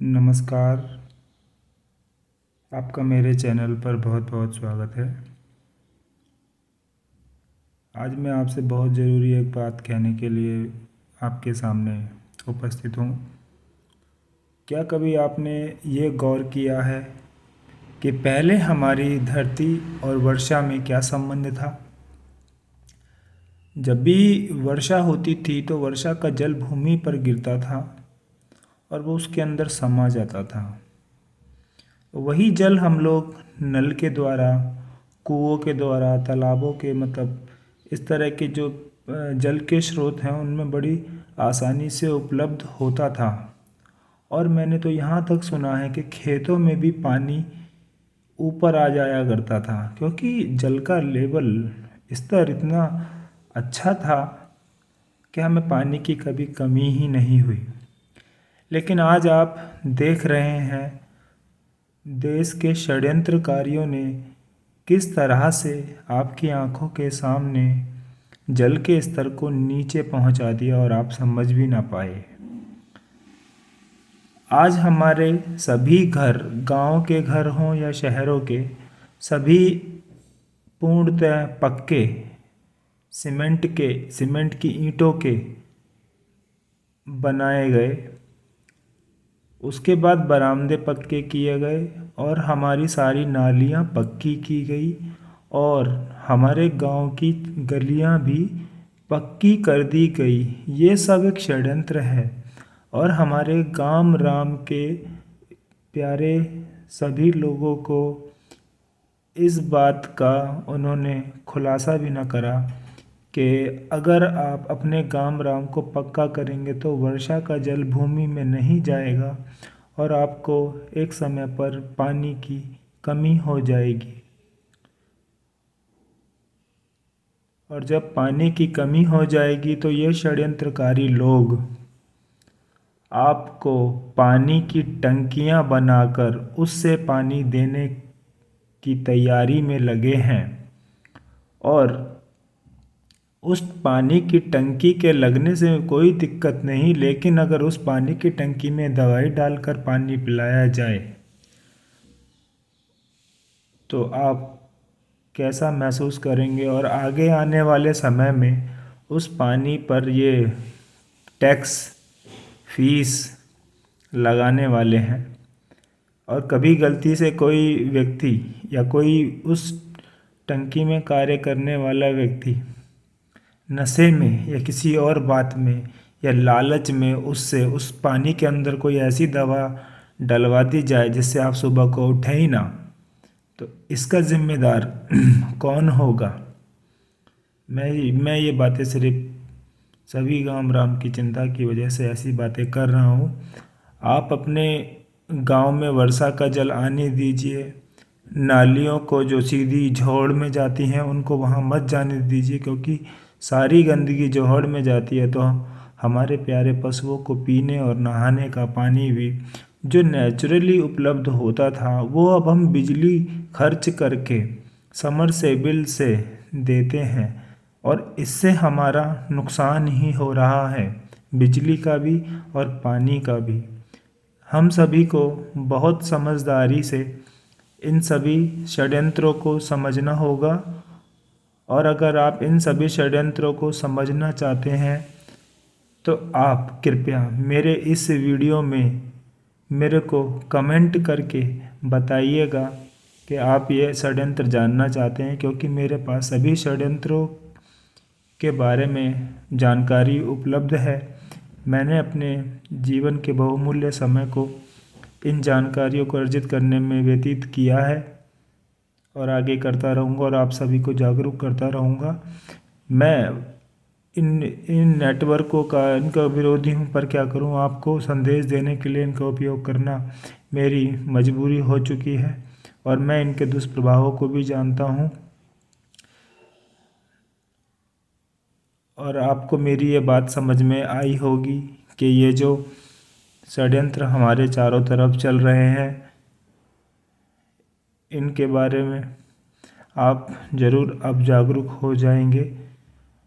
नमस्कार। आपका मेरे चैनल पर बहुत बहुत स्वागत है। आज मैं आपसे बहुत ज़रूरी एक बात कहने के लिए आपके सामने उपस्थित हूँ। क्या कभी आपने ये गौर किया है कि पहले हमारी धरती और वर्षा में क्या संबंध था? जब भी वर्षा होती थी तो वर्षा का जल भूमि पर गिरता था और वो उसके अंदर समा जाता था। वही जल हम लोग नल के द्वारा, कुओं के द्वारा, तालाबों के इस तरह के जो जल के स्रोत हैं उनमें बड़ी आसानी से उपलब्ध होता था। और मैंने तो यहाँ तक सुना है कि खेतों में भी पानी ऊपर आ जाया करता था, क्योंकि जल का लेवल स्तर इतना अच्छा था कि हमें पानी की कभी कमी ही नहीं हुई। लेकिन आज आप देख रहे हैं देश के षड्यंत्रकारियों ने किस तरह से आपकी आंखों के सामने जल के स्तर को नीचे पहुंचा दिया और आप समझ भी ना पाए। आज हमारे सभी घर, गांव के घर हों या शहरों के, सभी पूर्णतः पक्के सीमेंट की ईंटों के बनाए गए। उसके बाद बरामदे पक्के किए गए और हमारी सारी नालियाँ पक्की की गई और हमारे गांव की गलियां भी पक्की कर दी गई। ये सब एक षड्यंत्र है और हमारे गांव राम के प्यारे सभी लोगों को इस बात का उन्होंने खुलासा भी न करा कि अगर आप अपने गांव राम को पक्का करेंगे तो वर्षा का जल भूमि में नहीं जाएगा और आपको एक समय पर पानी की कमी हो जाएगी। और जब पानी की कमी हो जाएगी तो ये षड्यंत्रकारी लोग आपको पानी की टंकियां बनाकर उससे पानी देने की तैयारी में लगे हैं। और उस पानी की टंकी के लगने से कोई दिक्कत नहीं, लेकिन अगर उस पानी की टंकी में दवाई डालकर पानी पिलाया जाए तो आप कैसा महसूस करेंगे। और आगे आने वाले समय में उस पानी पर ये टैक्स, फीस लगाने वाले हैं। और कभी गलती से कोई व्यक्ति या कोई उस टंकी में कार्य करने वाला व्यक्ति नशे में या किसी और बात में या लालच में उससे उस पानी के अंदर कोई ऐसी दवा डलवा दी जाए जिससे आप सुबह को उठे ही ना, तो इसका जिम्मेदार कौन होगा? मैं ये बातें सिर्फ सभी गांव राम की चिंता की वजह से ऐसी बातें कर रहा हूँ। आप अपने गांव में वर्षा का जल आने दीजिए। नालियों को जो सीधी जोहड़ में जाती हैं उनको वहाँ मत जाने दीजिए, क्योंकि सारी गंदगी जोहड़ में जाती है तो हमारे प्यारे पशुओं को पीने और नहाने का पानी भी जो नेचुरली उपलब्ध होता था वो अब हम बिजली खर्च करके समरसेबिल से देते हैं और इससे हमारा नुकसान ही हो रहा है, बिजली का भी और पानी का भी। हम सभी को बहुत समझदारी से इन सभी षड्यंत्रों को समझना होगा। और अगर आप इन सभी षड्यंत्रों को समझना चाहते हैं तो आप कृपया मेरे इस वीडियो में मेरे को कमेंट करके बताइएगा कि आप ये षड्यंत्र जानना चाहते हैं, क्योंकि मेरे पास सभी षड्यंत्रों के बारे में जानकारी उपलब्ध है। मैंने अपने जीवन के बहुमूल्य समय को इन जानकारियों को अर्जित करने में व्यतीत किया है और आगे करता रहूँगा और आप सभी को जागरूक करता रहूँगा। मैं इन नेटवर्कों का इनका विरोधी हूँ, पर क्या करूँ, आपको संदेश देने के लिए इनका उपयोग करना मेरी मजबूरी हो चुकी है और मैं इनके दुष्प्रभावों को भी जानता हूँ। और आपको मेरी ये बात समझ में आई होगी कि ये जो षड्यंत्र हमारे चारों तरफ चल रहे हैं इनके बारे में आप ज़रूर अब जागरूक हो जाएंगे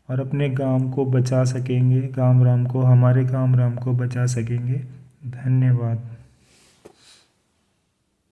और अपने गांव को बचा सकेंगे, गांव राम को, हमारे गांव राम को बचा सकेंगे। धन्यवाद।